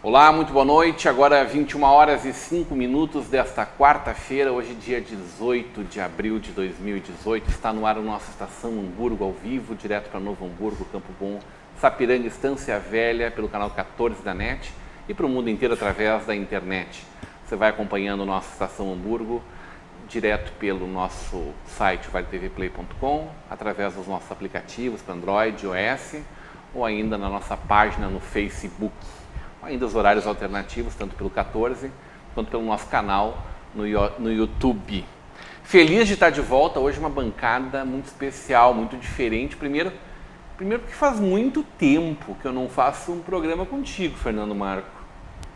Olá, muito boa noite. Agora 21 horas e 5 minutos desta quarta-feira, hoje dia 18 de abril de 2018. Está no ar a nossa estação Hamburgo ao vivo, direto para Novo Hamburgo, Campo Bom, Sapiranga, Estância Velha, pelo canal 14 da NET e para o mundo inteiro através da internet. Você vai acompanhando nossa estação Hamburgo direto pelo nosso site valetvplay.com, através dos nossos aplicativos para Android, iOS ou ainda na nossa página no Facebook. Ainda os horários alternativos, tanto pelo 14 quanto pelo nosso canal no YouTube. Feliz de estar de volta, hoje uma bancada muito especial, muito diferente. Primeiro porque faz muito tempo que eu não faço um programa contigo, Fernando Marco.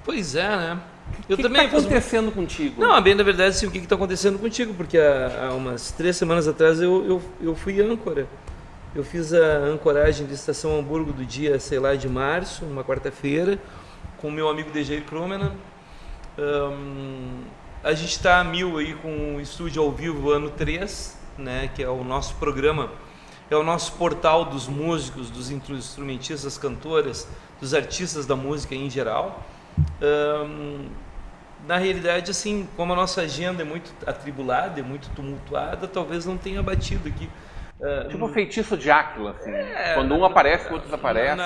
Pois é, né? O que está acontecendo contigo? Não, bem, na verdade, sim, o que está acontecendo contigo? Porque há umas 3 semanas atrás eu fui âncora. Eu fiz a ancoragem de Estação Hamburgo do dia, sei lá, de março, uma quarta-feira, com o meu amigo DJ Krumena. A gente está a mil aí com o Estúdio ao Vivo ano 3, né, que é o nosso programa, é o nosso portal dos músicos, dos instrumentistas, cantoras, dos artistas da música em geral. Na realidade, assim, como a nossa agenda é muito atribulada, é muito tumultuada, talvez não tenha batido aqui. Tipo o feitiço de Áquila, assim. Quando um aparece, o outro desaparece.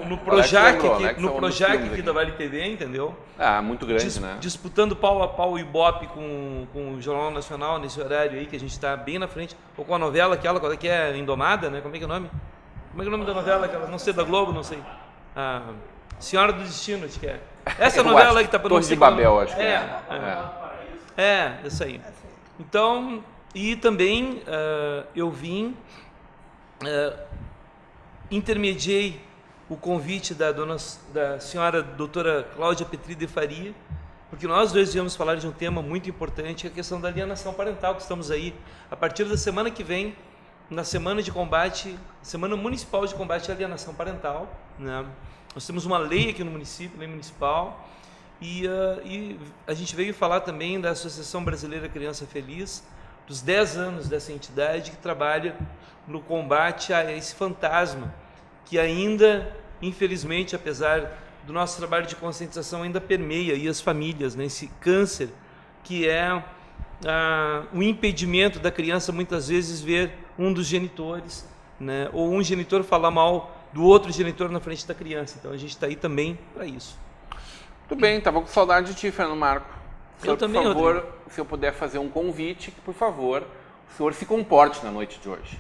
No Projac aqui da Vale TV, entendeu? Ah, muito grande, né? Disputando pau a pau o Ibope com o Jornal Nacional nesse horário aí, que a gente está bem na frente. Ou com a novela aquela, qual é que é? Indomada, né? Como é que é o nome? Como é que é o nome da novela? Aquela, não sei, da Globo, não sei. Senhora do Destino, acho que é. Essa novela aí que tá por Torre de Babel, acho que é. Isso aí. Então, e também eu vim, intermediei o convite da senhora doutora Cláudia Petri de Faria, porque nós dois viemos falar de um tema muito importante, a questão da alienação parental, que estamos aí, a partir da semana que vem, na semana de combate, Semana Municipal de Combate à Alienação Parental, né? Nós temos uma lei aqui no município, lei municipal, e a gente veio falar também da Associação Brasileira Criança Feliz, dos 10 anos dessa entidade que trabalha no combate a esse fantasma, que ainda, infelizmente, apesar do nosso trabalho de conscientização, ainda permeia aí as famílias, né? Esse câncer que é o impedimento da criança muitas vezes ver um dos genitores, né? Ou um genitor falar mal do outro genitor na frente da criança. Então a gente está aí também para isso. Tudo bem, estava com saudade de ti, Fernando Marco. Eu também, por favor, se eu puder fazer um convite, que por favor, o senhor se comporte na noite de hoje.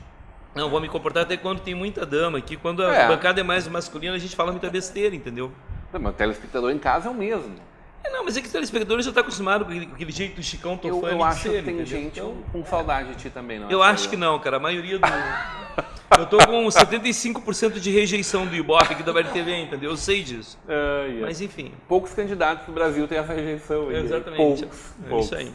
Não, vou me comportar até quando tem muita dama aqui. Quando a bancada é mais masculina, a gente fala muita besteira, entendeu? Não, mas o telespectador em casa é o mesmo. Não, mas é que o telespectador já está acostumado com aquele jeito do Chicão Tofani. Eu acho que tem entendeu? gente com saudade de ti também, não? Eu acho que não, cara. A maioria do... Eu tô com 75% de rejeição do Ibope aqui da Vale TV, entendeu? Eu sei disso. Mas enfim. Poucos candidatos do Brasil têm essa rejeição. Exatamente. Poucos. Isso aí.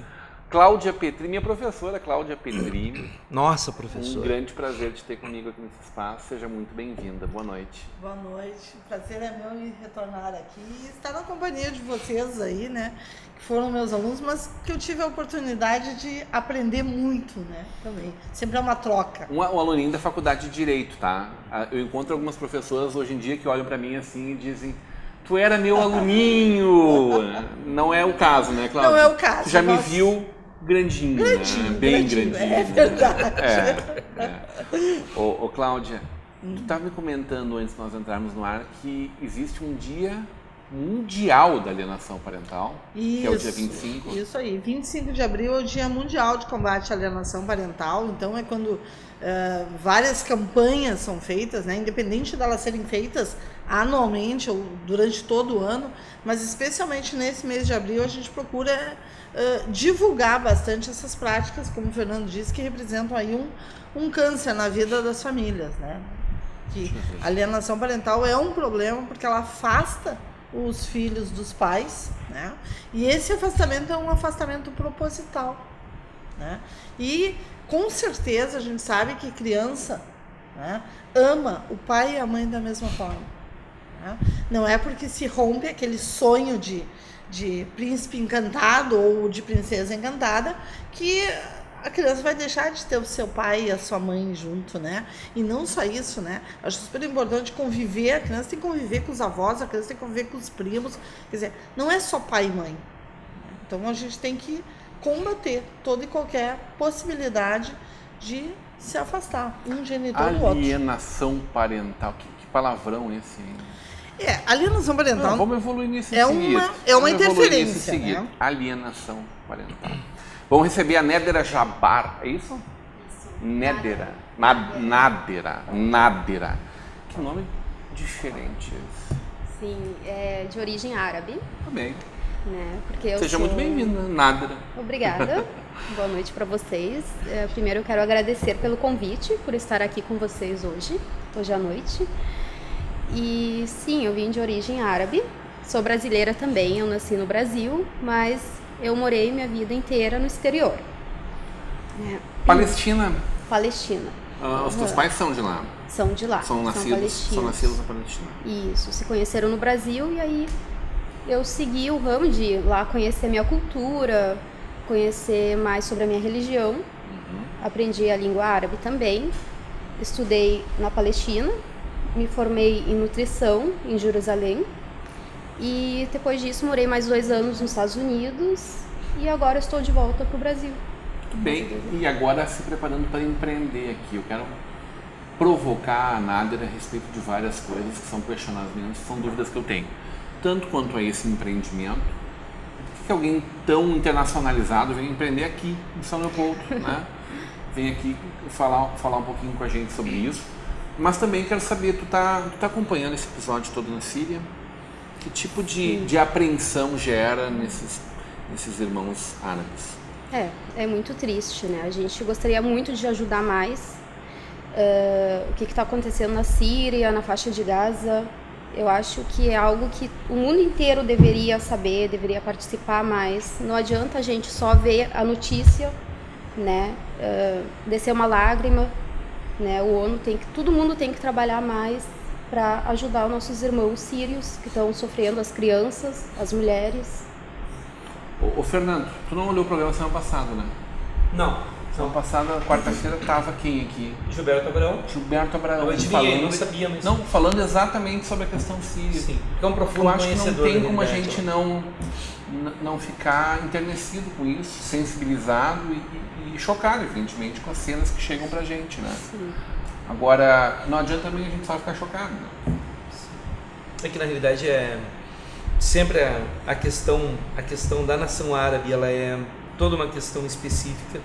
Cláudia Petri, minha professora Cláudia Petri. Nossa, professora. Um grande prazer de ter comigo aqui nesse espaço. Seja muito bem-vinda. Boa noite. Boa noite. O prazer é meu em retornar aqui e estar na companhia de vocês aí, né? Que foram meus alunos, mas que eu tive a oportunidade de aprender muito, né? Também. Sempre é uma troca. Um aluninho da faculdade de Direito, tá? Eu encontro algumas professoras hoje em dia que olham para mim assim e dizem: tu era meu aluninho. Não é o caso, né, Cláudia? Não é o caso. Tu já me viu grandinho, né? Bem grandinho. É verdade. Ô, Cláudia, tu estava me comentando antes de nós entrarmos no ar que existe um dia mundial da alienação parental, que é o dia 25. Isso aí, 25 de abril é o Dia Mundial de Combate à Alienação Parental, então é quando várias campanhas são feitas, né, independente delas serem feitas anualmente ou durante todo o ano, mas especialmente nesse mês de abril a gente procura divulgar bastante essas práticas, como o Fernando disse, que representam aí um câncer na vida das famílias, né? Que a alienação parental é um problema porque ela afasta os filhos dos pais, né? E esse afastamento é um afastamento proposital, né? E com certeza a gente sabe que criança né, ama o pai e a mãe da mesma forma. Né? Não é porque se rompe aquele sonho de príncipe encantado ou de princesa encantada que a criança vai deixar de ter o seu pai e a sua mãe junto, né? E não só isso, né? Acho super importante conviver, a criança tem que conviver com os avós, a criança tem que conviver com os primos, quer dizer, não é só pai e mãe. Então a gente tem que combater toda e qualquer possibilidade de se afastar um genitor do outro. Alienação parental, que palavrão esse, hein? Alienação parental. Não, vamos evoluir nisso em é seguida. uma interferência, né? Alienação parental. Vamos receber a Nédera Jabar, é isso? Nédera. Nádera. Que nome diferente esse. Sim, é de origem árabe. Tá bem. Né? Porque eu Seja muito bem-vinda, Nádera. Obrigada. Boa noite para vocês. Primeiro eu quero agradecer pelo convite, por estar aqui com vocês hoje à noite. E sim, eu vim de origem árabe. Sou brasileira também, eu nasci no Brasil, mas eu morei minha vida inteira no exterior. Palestina. Palestina. Os teus pais são de lá? São de lá. São nascidos na Palestina. Isso, se conheceram no Brasil e aí eu segui o ramo de lá conhecer a minha cultura, conhecer mais sobre a minha religião. Aprendi a língua árabe também. Estudei na Palestina, me formei em nutrição em Jerusalém. E depois disso morei mais 2 anos nos Estados Unidos e agora estou de volta para o Brasil. Muito bem, e agora se preparando para empreender aqui. Eu quero provocar a Nádera a respeito de várias coisas que são questionamentos, são dúvidas que eu tenho. Tanto quanto a esse empreendimento, por que alguém tão internacionalizado vem empreender aqui em São Leopoldo, né? Vem aqui falar um pouquinho com a gente sobre isso. Mas também quero saber, tu tá acompanhando esse episódio todo na Síria? Que tipo de apreensão gera nesses irmãos árabes? É muito triste, né? A gente gostaria muito de ajudar mais. O que está acontecendo na Síria, na faixa de Gaza, eu acho que é algo que o mundo inteiro deveria saber, deveria participar mais. Não adianta a gente só ver a notícia, né? Descer uma lágrima, né? Todo mundo tem que trabalhar mais para ajudar os nossos irmãos sírios que estão sofrendo, as crianças, as mulheres. Ô Fernando, tu não olhou o programa semana passada, né? Não. Semana passada, quarta-feira, tava quem aqui? Gilberto Abraão. Eu adivinhei, não sabia, mas... Não, falando exatamente sobre a questão síria. Sim, porque é um profundo eu acho que não tem como a realidade, gente não ficar enternecido com isso, sensibilizado e chocado, evidentemente, com as cenas que chegam pra gente, né? Sim. Agora, não adianta também a gente só ficar chocado, né? É que na realidade sempre a questão da nação árabe, ela é toda uma questão específica,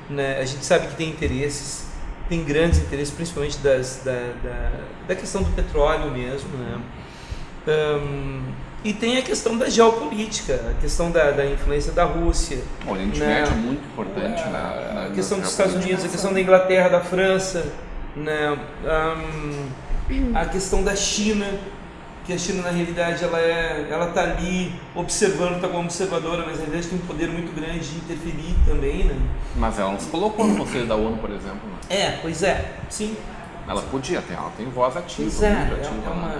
né? A gente sabe que tem interesses, tem grandes interesses, principalmente da questão do petróleo mesmo, né? E tem a questão da geopolítica, a questão da influência da Rússia. O Oriente Médio é muito importante, né? A questão dos Estados Unidos, a questão da Inglaterra, da França, né? A questão da China, que a China na realidade ela está ali observando, está como observadora, mas na realidade tem um poder muito grande de interferir também, né? Mas ela não se colocou no Conselho da ONU, por exemplo, né? Pois é, sim. Ela podia ter, ela tem voz ativa. Pois é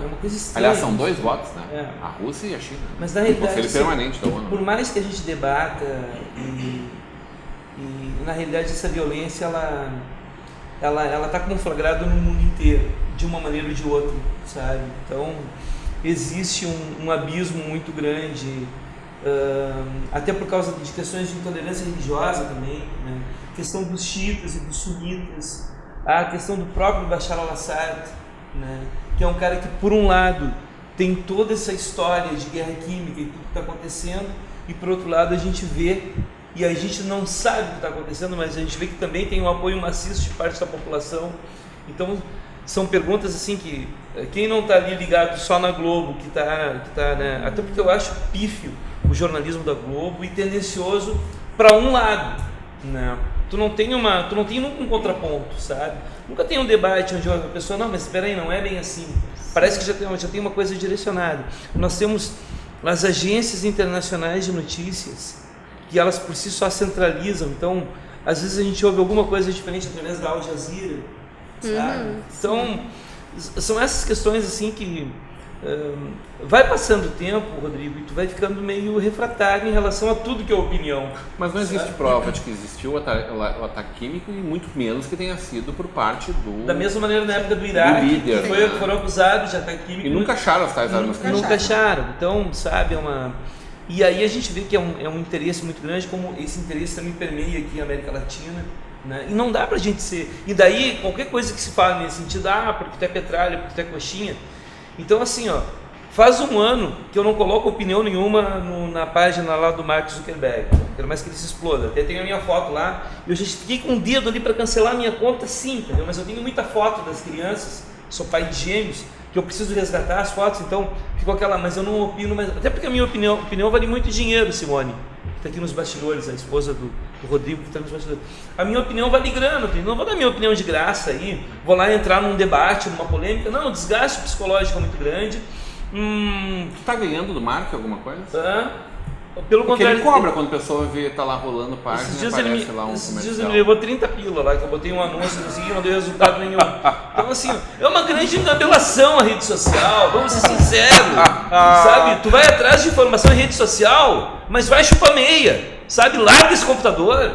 uma coisa estranha. Aliás, são 2 votos, né? A Rússia e a China. Mas na realidade, Conselho permanente da ONU. Por mais que a gente debata e na realidade essa violência ela está conflagrada no mundo inteiro, de uma maneira ou de outra, sabe? Então existe um abismo muito grande, até por causa de questões de intolerância religiosa também, né? A questão dos xiitas e dos sunitas, a questão do próprio Bashar al-Assad, né? Que é um cara que, por um lado, tem toda essa história de guerra química e tudo que está acontecendo, e por outro lado a gente vê, e a gente não sabe o que está acontecendo, mas a gente vê que também tem um apoio maciço de parte da população. Então são perguntas assim que quem não está ali ligado só na Globo, que tá, né? Até porque eu acho pífio o jornalismo da Globo e tendencioso para um lado, né? Tu não tem nunca um contraponto, sabe? Nunca tem um debate onde a pessoa, não, mas espera aí, não é bem assim. Parece que já tem uma coisa direcionada. Nós temos as agências internacionais de notícias, que elas por si só centralizam. Então, às vezes a gente ouve alguma coisa diferente através da Al Jazeera, sabe? Então, são essas questões assim que vai passando o tempo, Rodrigo, e tu vai ficando meio refratário em relação a tudo que é opinião. Mas não existe prova de que existiu o ataque químico e muito menos que tenha sido por parte do... Da mesma maneira na época do Iraque, líder, que foram acusados de ataque químico. E nunca acharam as tais armas químicas. Nunca acharam. Então, sabe, E aí a gente vê que é um interesse muito grande, como esse interesse também permeia aqui a América Latina, né? E não dá pra gente ser... E daí, qualquer coisa que se fala nesse sentido, porque tu é petralha, porque tu é coxinha... Então, assim, faz um ano que eu não coloco opinião nenhuma na página lá do Mark Zuckerberg. Quero mais que ele se exploda. Até tenho a minha foto lá. Eu já fiquei com um dedo ali para cancelar a minha conta, sim, entendeu? Mas eu tenho muita foto das crianças, sou pai de gêmeos, que eu preciso resgatar as fotos, então ficou aquela, mas eu não opino mais. Até porque a minha opinião vale muito dinheiro, Simone, que está aqui nos bastidores, a esposa do Rodrigo, que está nos bastidores. A minha opinião vale grana, não vou dar minha opinião de graça aí, vou lá entrar num debate, numa polêmica, não, o desgaste psicológico é muito grande. Tu tá ganhando do Mark alguma coisa? Pelo Porque contrário, ele cobra quando a pessoa vê, tá lá rolando página, aparece lá um esses comercial. dias ele me levou 30 pila lá, que eu botei um anúncio, não deu resultado nenhum. Então assim, é uma grande engabelação a rede social, vamos ser sinceros, sabe? Tu vai atrás de informação em rede social, mas vai chupar meia, sabe? Larga esse computador.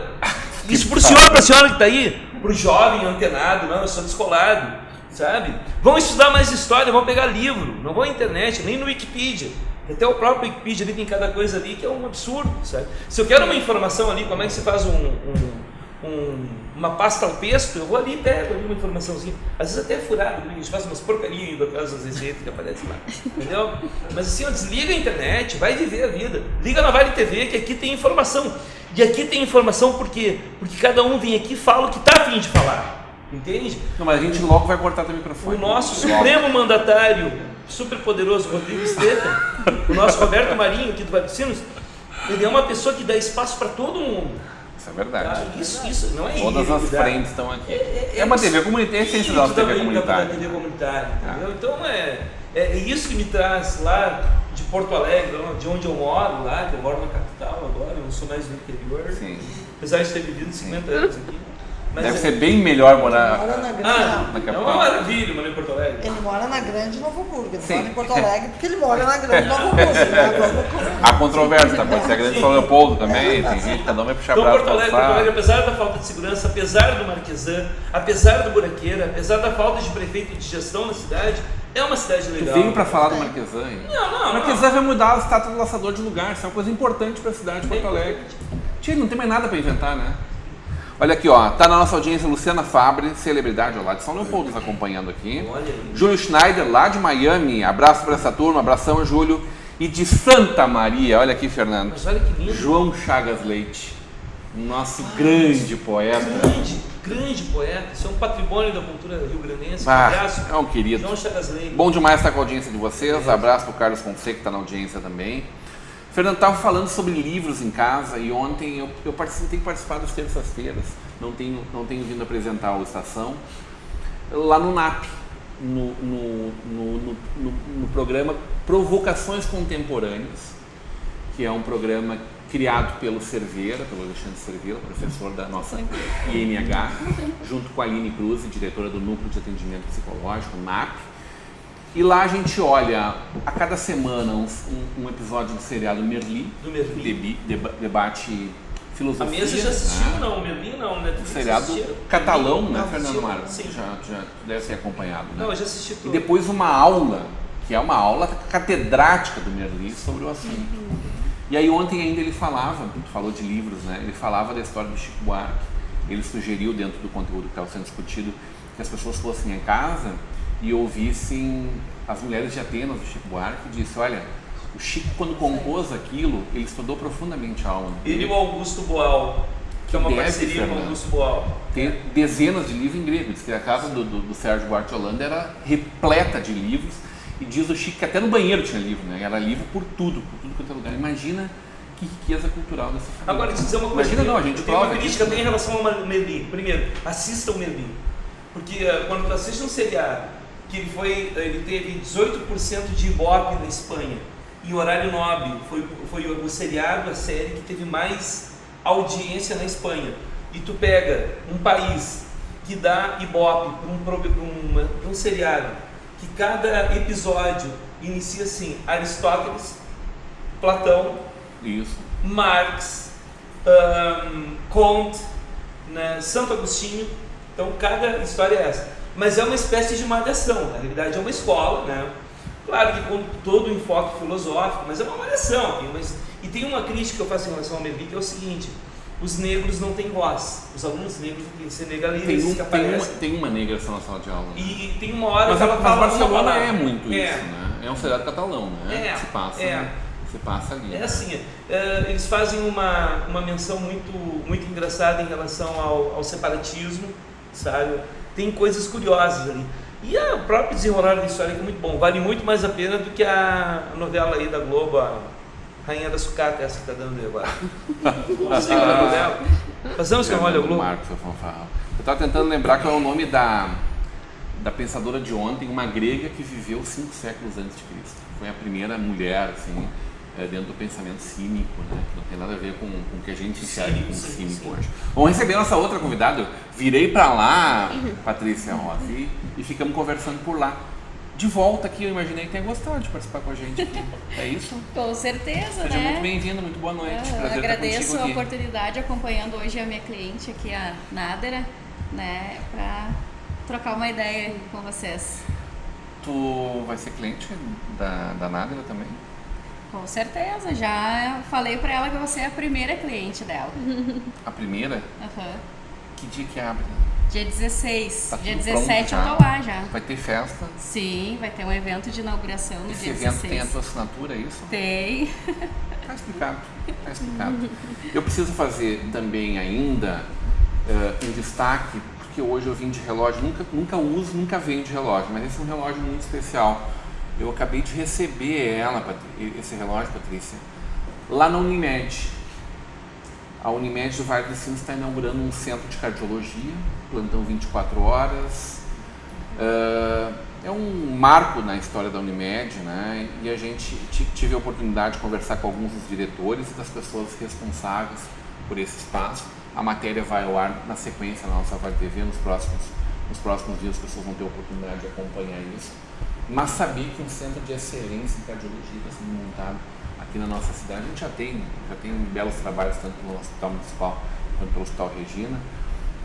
Isso pro senhor, pra senhora que tá aí, pro jovem antenado, não, eu sou descolado, sabe? Vão estudar mais história, vão pegar livro, não vão à internet, nem no Wikipedia. Até o próprio Wikipedia ali tem cada coisa ali que é um absurdo, sabe? Se eu quero uma informação ali, como é que se faz uma pasta ao pesto, eu vou ali e pego ali uma informaçãozinha. Às vezes até é furado, a gente faz umas porcarias indo atrás das receitas que aparecem lá, entendeu? Mas assim, desliga a internet, vai viver a vida. Liga na Vale TV, que aqui tem informação. E aqui tem informação por quê? Porque cada um vem aqui e fala o que está a fim de falar, entende? Não, mas a gente logo vai cortar teu microfone. O nosso supremo mandatário, super poderoso Rodrigo Stefan, o nosso Roberto Marinho aqui do Vaticínios, ele é uma pessoa que dá espaço para todo mundo. Isso é verdade. Isso não é todas as frentes estão aqui. É uma TV comunitária, é a essência da TV comunitária. TV comunitária, entendeu? Então é isso que me traz lá de Porto Alegre, de onde eu moro lá, que eu moro na capital agora, eu sou mais do interior. Sim. Apesar de ter vivido 50 anos aqui. Mas deve ser bem melhor morar Ele mora na Grande, na é capital. uma maravilha morar em Porto Alegre. Ele mora na Grande Novo Hamburgo, ele Sim. mora em Porto Alegre porque ele mora na Grande Novo Hamburgo. Há controvérsia, tá? Pode ser a Grande São Leopoldo também, tem gente, cada um vai puxar Então braço Porto Alegre, apesar da falta de segurança, apesar do Marquesan, apesar do buraqueira, apesar da falta de prefeito e de gestão na cidade, é uma cidade legal. Tu veio pra falar do Marquesan? Não. O Marquesan vai mudar o status do laçador de lugar, isso é uma coisa importante pra cidade de Porto Alegre. Tia, não tem mais nada pra inventar, né? Olha aqui, tá na nossa audiência Luciana Fabre, celebridade lá de São Leopoldo, nos acompanhando aqui. Júlio Schneider, lá de Miami, abraço para essa turma, abração, Júlio. E de Santa Maria, olha aqui, Fernando. Mas olha que lindo. João Chagas Leite, nosso grande poeta. Grande poeta, isso é um patrimônio da cultura rio-grandense. É um querido. João Chagas Leite. Bom demais estar com a audiência de vocês, abraço para o Carlos Fonseca, que está na audiência também. Fernando, estava falando sobre livros em casa e ontem eu tenho participado das terças-feiras, não tenho vindo apresentar a Estação, lá no NAP, no programa Provocações Contemporâneas, que é um programa criado pelo Cerveira, pelo Alexandre Cerveira, professor da nossa INH, junto com a Aline Cruz, diretora do Núcleo de Atendimento Psicológico, NAP. E lá a gente olha a cada semana um episódio do seriado Merli, debate filosofia. A mesa já assistiu, não, Merli não, né? O seriado catalão, né, Fernando Mara? Sim. Já deve ser acompanhado, né? Não, eu já assisti tudo. E depois uma aula, que é uma aula catedrática do Merli sobre o assunto. E aí ontem ainda ele falava, tu falou de livros, né? Ele falava da história do Chico Buarque. Ele sugeriu dentro do conteúdo que estava sendo discutido que as pessoas fossem em casa e ouvissem as mulheres de Atenas do Chico Buarque e disse, olha, o Chico quando compôs aquilo, ele estudou profundamente a alma. Ele e o Augusto Boal, que é uma parceria com o Augusto Boal. Tem dezenas de livros em grego, diz que a casa do Sérgio Buarque de Holanda era repleta de livros e diz o Chico que até no banheiro tinha livro, né? Era livro por tudo quanto é lugar. Imagina que riqueza cultural dessa família. Agora, deixa eu dizer uma coisa. Imagina não, a gente tem uma crítica até em relação ao Merli. Primeiro, assista o Merli. Porque quando tu assiste um seriado que ele teve 18% de Ibope na Espanha, em horário nobre, foi o seriado, a série que teve mais audiência na Espanha. E tu pega um país que dá ibope para um seriado, que cada episódio inicia assim, Aristóteles, Platão, Isso. Marx, Comte, né, Santo Agostinho. Então cada história é essa. Mas é uma espécie de malhação, na realidade é uma escola, né? Claro que com todo o enfoque filosófico, mas é uma malhação. E tem uma crítica que eu faço em relação ao Merli, que é o seguinte: os negros não têm voz, os alunos negros têm senegaleses que aparecem. Tem uma negra na sala de aula. Né? E tem uma hora Mas que ela fala Barcelona uma palavra. é muito isso, né? É um seriado catalão, né? Se passa ali. É assim, eles fazem uma menção muito engraçada em relação ao separatismo, sabe? Tem coisas curiosas ali. E a própria desenrolar da história que é muito bom. Vale muito mais a pena do que a novela aí da Globo, a Rainha da Sucata, essa que está dando agora. Você lembra da novela? Passamos que olha o Globo. Marcos, eu estava tentando lembrar qual é o nome da pensadora de ontem, uma grega que viveu 5 séculos antes de Cristo. Foi a primeira mulher, assim, dentro do pensamento cínico, né? Que não tem nada a ver com o que a gente enxerga como cínico hoje. Vamos receber nossa outra convidada. Eu virei para lá, Patrícia Rossi, e ficamos conversando por lá. De volta aqui, eu imaginei que tenha gostado de participar com a gente aqui. É isso? Com certeza, Seja né? muito bem-vinda, muito boa noite. Prazer Agradeço estar a contigo aqui. oportunidade, acompanhando hoje a minha cliente aqui, a Nádera, né, para trocar uma ideia com vocês. Tu vai ser cliente da Nádera também? Com certeza, já falei para ela que você é a primeira cliente dela. A primeira? Uhum. Que dia que abre? Dia 16, Tá dia tudo 17 pronto eu tô lá já. Vai ter festa? Sim, vai ter um evento de inauguração no Esse dia evento 16. tem a tua assinatura, é isso? Tem. Tá explicado, tá explicado. Eu preciso fazer também ainda um destaque, porque hoje eu vim de relógio, nunca uso, nunca venho de relógio, mas esse é um relógio muito especial. Eu acabei de receber esse relógio, Patrícia, lá na Unimed. A Unimed do Vale dos Sinos está inaugurando um centro de cardiologia, plantão 24 horas. É um marco na história da Unimed, né? E a gente tive a oportunidade de conversar com alguns dos diretores e das pessoas responsáveis por esse espaço. A matéria vai ao ar na sequência na nossa Vale TV, nos próximos dias as pessoas vão ter a oportunidade de acompanhar isso. Mas saber que um centro de excelência em cardiologia está sendo montado aqui na nossa cidade, a gente já tem belos trabalhos tanto no Hospital Municipal quanto pelo Hospital Regina,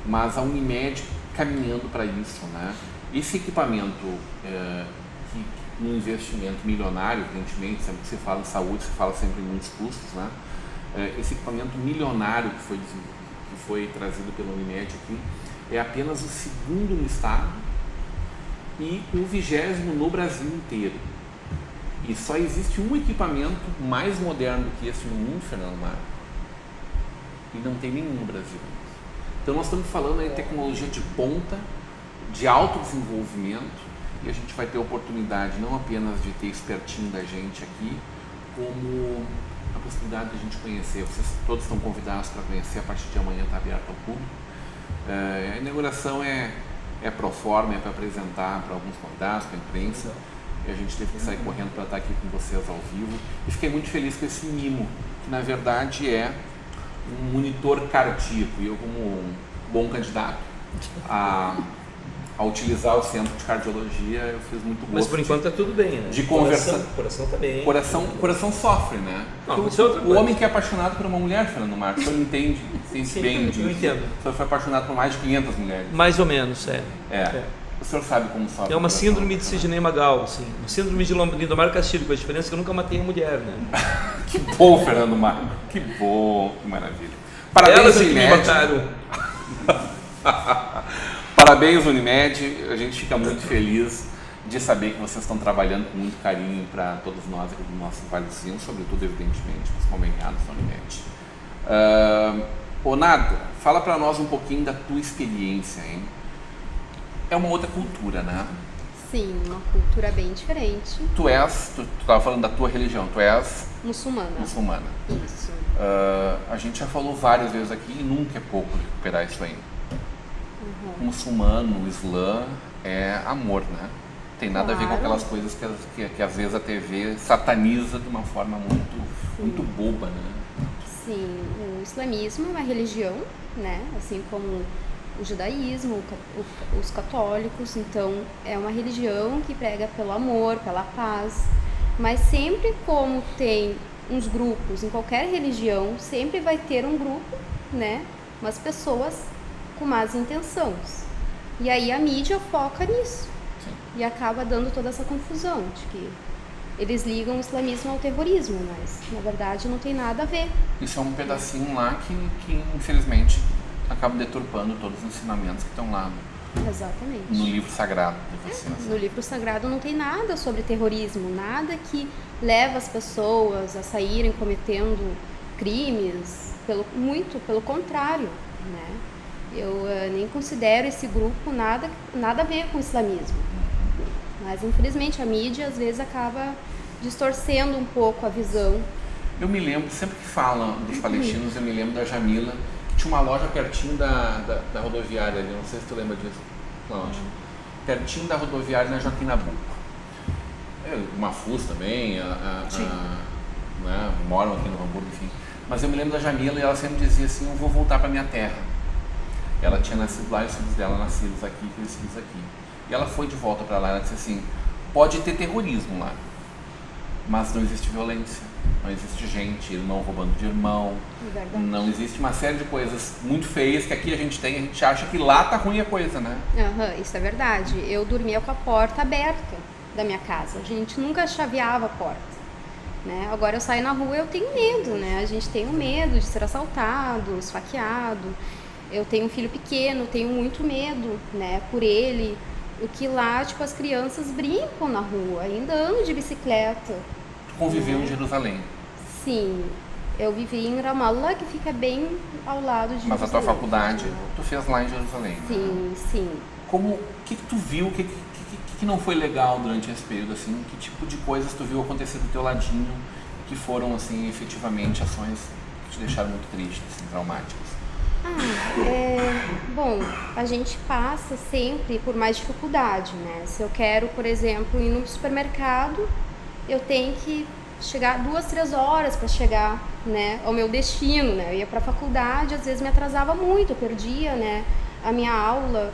mas a Unimed caminhando para isso, né? Esse equipamento, que um investimento milionário, evidentemente, sempre que se fala em saúde, se fala sempre em muitos custos, né? Esse equipamento milionário que foi trazido pela Unimed aqui é apenas o 2º no estado e o 20º no Brasil inteiro. E só existe um equipamento mais moderno do que esse no mundo, Fernando Marco, e não tem nenhum no Brasil. Então nós estamos falando em tecnologia de ponta, de alto desenvolvimento, e a gente vai ter a oportunidade não apenas de ter isso pertinho da gente aqui, como a possibilidade de a gente conhecer. Vocês todos estão convidados para conhecer, a partir de amanhã está aberto ao público. A inauguração é pro forma, é para apresentar para alguns convidados, para a imprensa, e a gente teve que sair correndo para estar aqui com vocês ao vivo. E fiquei muito feliz com esse mimo, que na verdade é um monitor cardíaco, e eu, como um bom candidato a utilizar o centro de cardiologia, eu fiz muito gosto. Mas por enquanto está tudo bem, né? De conversar. O coração está bem. Coração sofre, né? Não, o homem que é apaixonado por uma mulher, Fernando Marcos, o senhor entende, sente bem disso. Eu entendo. O senhor foi apaixonado por mais de 500 mulheres. Mais ou menos, é. O senhor sabe como sofre. É uma síndrome de Sidney Magal, assim. Uma síndrome de Lindomar Castilho, com a diferença que eu nunca matei a mulher, né? Que bom, Fernando Marcos. Que bom, que maravilha. Parabéns, Unimed. Parabéns, Unimed. A gente fica muito feliz de saber que vocês estão trabalhando com muito carinho para todos nós aqui do nosso Vale dos Sinos, sobretudo, evidentemente, os conveniados da Unimed. Nádera, fala para nós um pouquinho da tua experiência, hein? É uma outra cultura, né? Sim, uma cultura bem diferente. Tu estava falando da tua religião, tu és Muçulmana. Isso. A gente já falou várias vezes aqui e nunca é pouco recuperar isso aí. O muçulmano, o Islã é amor, né? Tem nada a ver com aquelas coisas que às vezes a TV sataniza de uma forma muito boba, né? Sim, o islamismo é uma religião, né? Assim como o judaísmo, os católicos. Então, é uma religião que prega pelo amor, pela paz. Mas sempre como tem uns grupos, em qualquer religião, sempre vai ter um grupo, né? Umas pessoas com más intenções. E aí a mídia foca nisso. Sim. E acaba dando toda essa confusão de que eles ligam o islamismo ao terrorismo, mas na verdade não tem nada a ver. Isso é um pedacinho lá que infelizmente acaba deturpando todos os ensinamentos que estão lá Exatamente. no livro sagrado de vocês. No livro sagrado não tem nada sobre terrorismo, nada que leva as pessoas a saírem cometendo crimes, muito pelo contrário, né? Eu nem considero esse grupo nada a ver com o islamismo. Mas infelizmente a mídia às vezes acaba distorcendo um pouco a visão. Eu me lembro, sempre que falam dos palestinos, eu me lembro da Jamila, que tinha uma loja pertinho da rodoviária ali, não sei se tu lembra disso, Cláudia. Pertinho da rodoviária na Joaquim Nabuco. Uma FUS também, né, moram aqui no Hamburgo, enfim. Mas eu me lembro da Jamila e ela sempre dizia assim, eu vou voltar para minha terra. Ela tinha nascido lá e os filhos dela nascidos aqui, crescidos aqui. E ela foi de volta para lá e ela disse assim, pode ter terrorismo lá, mas não existe violência, não existe gente, irmão roubando de irmão, não existe uma série de coisas muito feias que aqui a gente acha que lá tá ruim a coisa, né? Isso é verdade. Eu dormia com a porta aberta da minha casa, a gente nunca chaveava a porta, né? Agora eu saio na rua e eu tenho medo, né? A gente tem o medo de ser assaltado, esfaqueado. Eu tenho um filho pequeno, tenho muito medo, né, por ele. O que lá, tipo, as crianças brincam na rua, ainda andam de bicicleta. Tu conviveu em Jerusalém? Sim, eu vivi em Ramallah, que fica bem ao lado de Jerusalém. Mas a tua faculdade, tu fez lá em Jerusalém? Sim, né? sim. O que tu viu, o que não foi legal durante esse período, assim? Que tipo de coisas tu viu acontecer do teu ladinho, que foram, assim, efetivamente ações que te deixaram muito triste, assim, traumáticas? Bom, a gente passa sempre por mais dificuldade, né? Se eu quero, por exemplo, ir no supermercado, eu tenho que chegar 2, 3 horas para chegar, né, ao meu destino, né? Eu ia para a faculdade, às vezes me atrasava muito, eu perdia, né, a minha aula.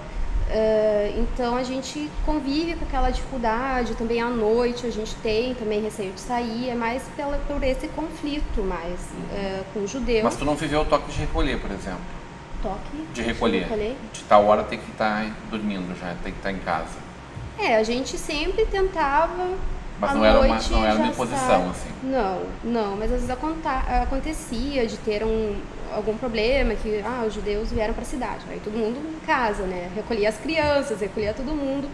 Então a gente convive com aquela dificuldade. Também à noite a gente tem também receio de sair, é mais por esse conflito mais com os judeus. Mas tu não viveu o toque de recolher, por exemplo? Toque de recolher. De tal hora tem que estar dormindo já, tem que estar em casa. A gente sempre tentava. Mas não era uma imposição, assim? Não, mas às vezes acontecia de ter algum problema, que os judeus vieram para a cidade, aí todo mundo em casa, né? Recolhia as crianças, recolhia todo mundo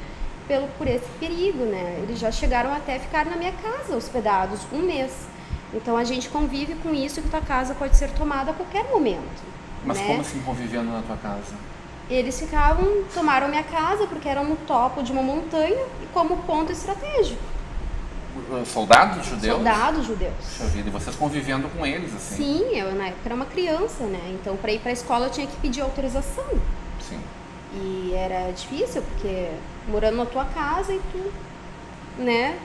por esse perigo, né? Eles já chegaram até ficar na minha casa, hospedados, 1 mês. Então a gente convive com isso, que tua casa pode ser tomada a qualquer momento. Mas né? como assim convivendo na tua casa? Eles tomaram minha casa porque era no topo de uma montanha e como ponto estratégico. Soldados judeus? Soldados judeus. Puxa vida, e vocês convivendo com eles, assim? Sim, eu na época era uma criança, né? Então para ir para a escola eu tinha que pedir autorização. Sim. E era difícil porque morando na tua casa e tu, né?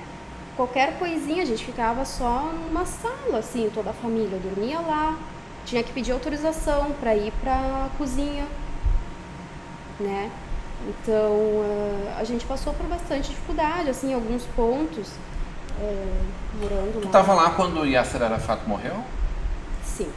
Qualquer coisinha, a gente ficava só numa sala, assim, toda a família dormia lá. Tinha que pedir autorização para ir para a cozinha, né? Então a gente passou por bastante dificuldade, assim, em alguns pontos, morando lá. Tu estava lá quando Yasser Arafat morreu? Sim.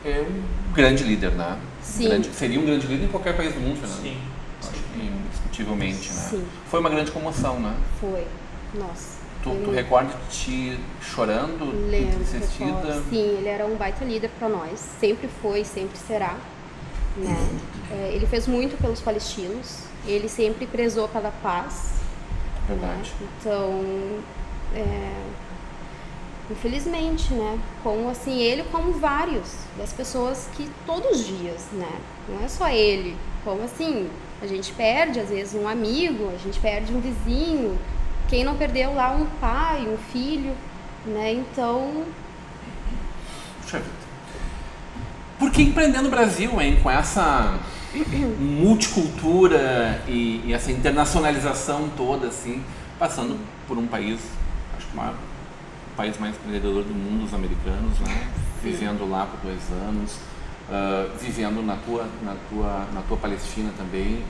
É um grande líder, né? Sim. Seria um grande líder em qualquer país do mundo, né? Sim. Acho que indiscutivelmente, né? Sim. Foi uma grande comoção, né? Foi. Nossa. Tu recorda de ti chorando, entristecida? Recordo. Sim, ele era um baita líder para nós. Sempre foi, sempre será. Né? Ele fez muito pelos palestinos. Ele sempre prezou pela paz. Verdade. Né? Então, infelizmente, né? Como assim, ele como vários das pessoas que todos os dias, né? Não é só ele. Como assim, a gente perde às vezes um amigo, a gente perde um vizinho. Quem não perdeu lá um pai, um filho, né? Então... Puxa vida. Por que empreender no Brasil, hein? Com essa multicultura e essa internacionalização toda, assim, passando por um país, acho que o país mais empreendedor do mundo, os americanos, né? Vivendo lá por 2 anos. vivendo na tua Palestina também.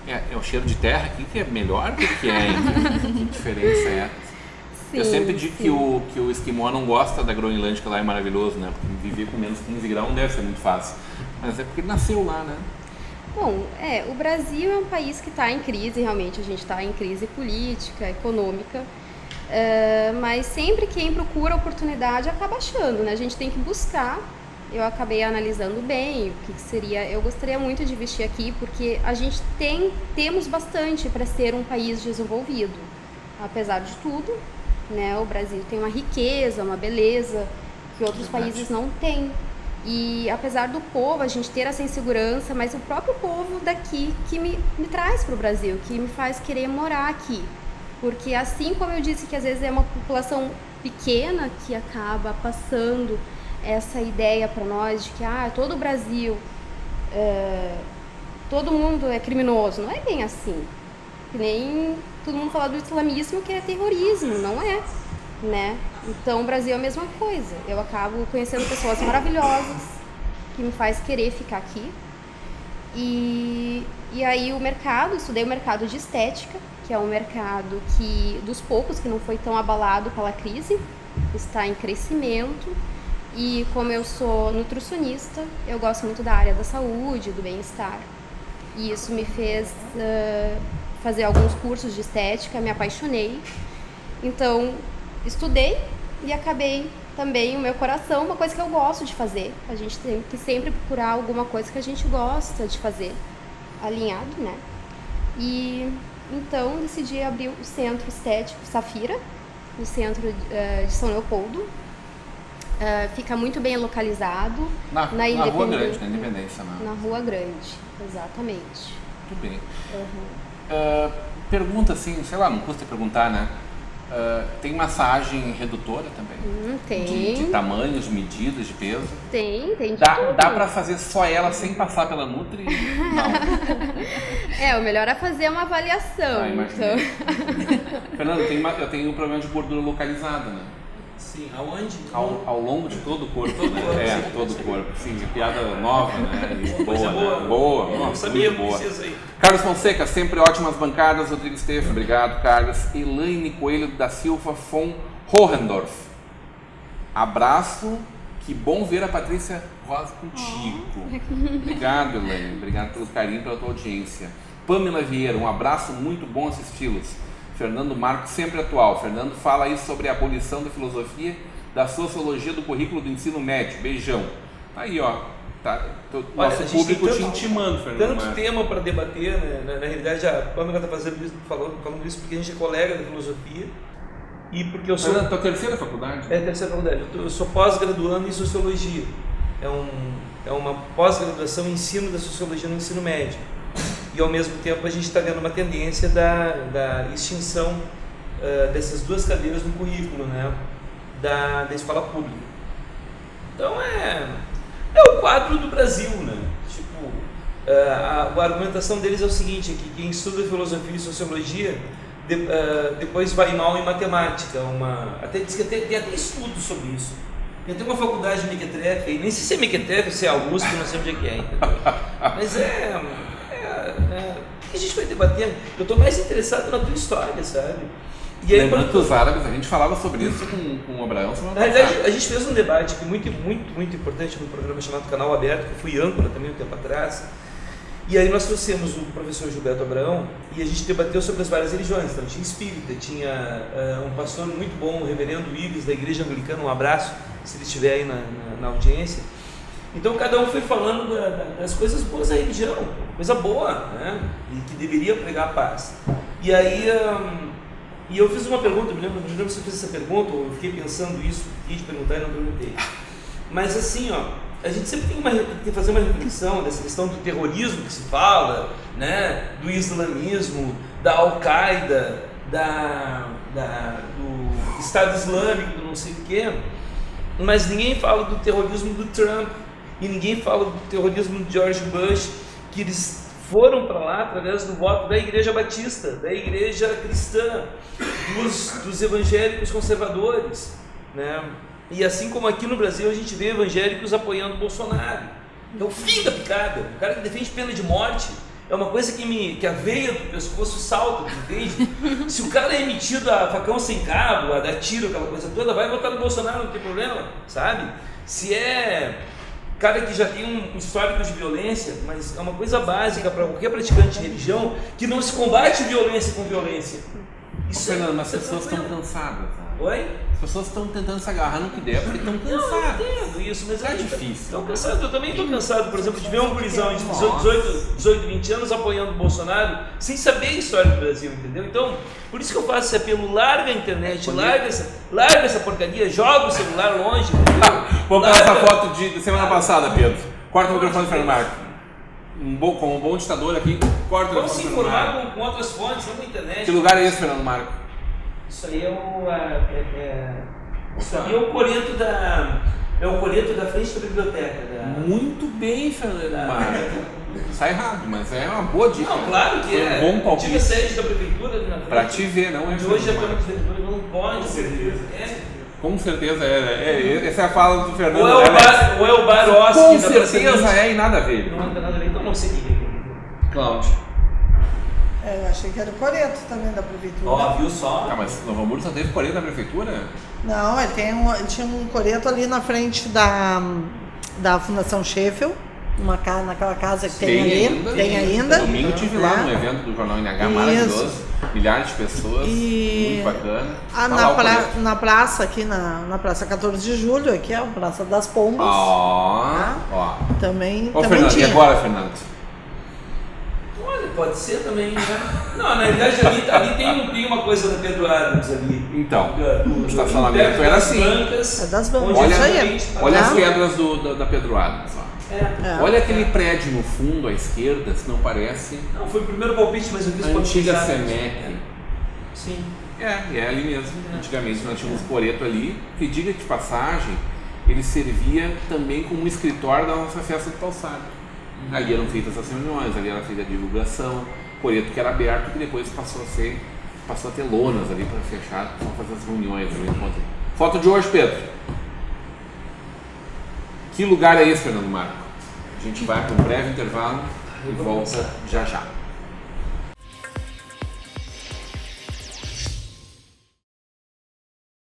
É o cheiro de terra aqui que é melhor do que é, que diferença é? Sim, Eu sempre digo que o esquimó não gosta da Groenlândia, que lá é maravilhoso, né? Porque viver com menos 15 graus não deve ser muito fácil. Mas é porque ele nasceu lá, né? Bom, o Brasil é um país que está em crise, realmente, a gente está em crise política, econômica, mas sempre quem procura oportunidade acaba achando, né? A gente tem que buscar. Eu acabei analisando bem o que seria. Eu gostaria muito de investir aqui porque a gente temos bastante para ser um país desenvolvido. Apesar de tudo, né, o Brasil tem uma riqueza, uma beleza que outros países não têm. E apesar do povo, a gente ter essa insegurança, mas o próprio povo daqui que me traz para o Brasil, que me faz querer morar aqui. Porque assim como eu disse que às vezes é uma população pequena que acaba passando essa ideia para nós de que todo o Brasil, todo mundo é criminoso. Não é bem assim. Que nem todo mundo fala do islamismo, que é terrorismo, não é, né? Então o Brasil é a mesma coisa. Eu acabo conhecendo pessoas maravilhosas que me faz querer ficar aqui. E aí estudei o mercado de estética, que é um mercado dos poucos que não foi tão abalado pela crise, está em crescimento. E como eu sou nutricionista, eu gosto muito da área da saúde, do bem-estar. E isso me fez fazer alguns cursos de estética, me apaixonei. Então, estudei e acabei também o meu coração, uma coisa que eu gosto de fazer. A gente tem que sempre procurar alguma coisa que a gente gosta de fazer, alinhado, né? E então decidi abrir o Centro Estético Safira, no centro de São Leopoldo. Fica muito bem localizado na Rua Grande, na Independência. Na Rua Grande, exatamente. Muito bem. Pergunta assim, sei lá, não custa perguntar, né? Tem massagem redutora também? Tem. De tamanhos, de medidas, de peso? Tem de dá, tudo. Dá pra fazer só ela sem passar pela Nutri? Não. O melhor é fazer uma avaliação. Então. Fernando, eu tenho um problema de gordura localizada, né? Sim, aonde? Ao longo de todo o corpo. Todo o corpo. Sim, de piada nova, né? E boa, né? Boa. Nossa, sabia boa. Aí. Carlos Fonseca, sempre ótimas bancadas. Rodrigo Esteves, obrigado, Carlos. Elaine Coelho da Silva von Hohendorf. Abraço. Que bom ver a Patrícia Rosa contigo. Obrigado, Elaine. Obrigado pelo carinho, pela tua audiência. Pamela Vieira, um abraço, muito bom assisti-los. Fernando Marcos, sempre atual. Fernando fala aí sobre a abolição da filosofia, da sociologia do currículo do ensino médio. Beijão. Aí, ó. Tá, nosso público te intimando, Fernando. Tanto tema para debater, né? Na realidade, a Pamela está falando isso porque a gente é colega da filosofia e porque eu sou... Fernando, tua terceira faculdade? É a terceira faculdade. Eu sou pós-graduando em sociologia. É uma pós-graduação em ensino da sociologia no ensino médio. E ao mesmo tempo a gente está vendo uma tendência da extinção dessas duas cadeiras no currículo, né, da escola pública. Então é o quadro do Brasil, né? Tipo, a argumentação deles é o seguinte, é que quem estuda filosofia e sociologia depois vai mal em matemática. Até diz que tem até estudo sobre isso. Tem até uma faculdade de Mequetrefe, nem sei se é Mequetrefe, se é Augusto, não sei onde é que é, entendeu? Mas o que a gente vai debatendo? Eu estou mais interessado na tua história, sabe? E aí, lembrando que os árabes, a gente falava sobre isso com o Abraão. Na verdade, a gente fez um debate que muito importante num programa chamado Canal Aberto, que eu fui âncora também um tempo atrás. E aí nós trouxemos o professor Gilberto Abraão e a gente debateu sobre as várias religiões. Então tinha espírita, tinha um pastor muito bom, o reverendo Ives, da Igreja Anglicana, um abraço, se ele estiver aí na audiência. Então cada um foi falando das coisas boas da religião, coisa boa, né? E que deveria pregar a paz. E aí eu fiz uma pergunta, me lembro se eu fiz essa pergunta, ou eu fiquei pensando isso, quis perguntar e não perguntei. Mas assim, a gente sempre tem que fazer uma reflexão dessa questão do terrorismo que se fala, né? Do islamismo, da Al-Qaeda, do Estado Islâmico, do não sei o quê, mas ninguém fala do terrorismo do Trump. E ninguém fala do terrorismo de George Bush, que eles foram para lá através do voto da Igreja Batista, da Igreja Cristã, dos evangélicos conservadores, né? E assim como aqui no Brasil a gente vê evangélicos apoiando o Bolsonaro. É o fim da picada. O cara que defende pena de morte é uma coisa que a veia do pescoço salta, entende? Se o cara é metido a facão sem cabo, a dar tiro, aquela coisa toda, vai votar no Bolsonaro, não tem problema, sabe? Se é cara que já tem um histórico de violência, mas é uma coisa básica para qualquer praticante de religião, que não se combate violência com violência. Isso, Fernando, mas as pessoas estão cansadas. Oi? As pessoas estão tentando se agarrar no que der porque estão cansadas. Eu entendo isso, mas é difícil. Estão cansados. Eu também estou cansado, por exemplo, de ver um gurizão de 18, 20 anos apoiando o Bolsonaro sem saber a história do Brasil, entendeu? Então, por isso que eu faço esse apelo, larga a internet, larga essa porcaria, joga o celular longe, entendeu? Vamos para essa foto de semana passada, Pedro. Corta o microfone do Fernando Marco. Como um bom ditador aqui, corta o Vamos se microfone do Fernando informar com outras fontes, não com a internet. Que lugar é esse, Fernando Marco? Isso aí isso aí é o coreto da frente da biblioteca. Muito bem, Fernando Marco. Está errado, mas é uma boa dica. Não, claro que é. Um bom palpite. Antiga sede da prefeitura ali na frente. Para te ver, não é? De hoje a Câmara de Vereadores não pode. Com certeza. Com certeza essa é a fala do Fernando. Ou é o bar Oscar. Com certeza é e nada a ver. Não tem nada a ver, então não sei o que é. Cláudio. Eu achei que era o coreto também da prefeitura. Ó, viu só? Ah, mas Novo Hamburgo só teve coreto na prefeitura? Não, ele tinha um coreto ali na frente da Fundação Sheffield, naquela casa que tem ali. Tem ainda. Domingo eu estive lá no evento do Jornal NH, maravilhoso. Milhares de pessoas, muito bacana. Na praça, aqui na Praça 14 de Julho, aqui é a Praça das Pombas. Ó. Também Fernando, tinha. E agora, Fernando? Olha, pode ser também, né? Não, na verdade ali tem uma coisa da Pedro Adams ali. Então, o estacionamento era assim. É das bancas. Olha as pedras da Pedro Adams. Olha aquele prédio no fundo, à esquerda, se não parece. Não, foi o primeiro palpite, mas eu fiz a antiga Semec. Sim. É ali mesmo. Antigamente nós tínhamos um coreto ali, que, diga de passagem, ele servia também como escritório da nossa festa de calçado. Ali eram feitas as reuniões, ali era feita a divulgação, coreto que era aberto, que depois passou a ter lonas ali para fechar, para fazer as reuniões. Foto de hoje, Pedro. Que lugar é esse, Fernando Marco? A gente vai para um breve intervalo e volta já.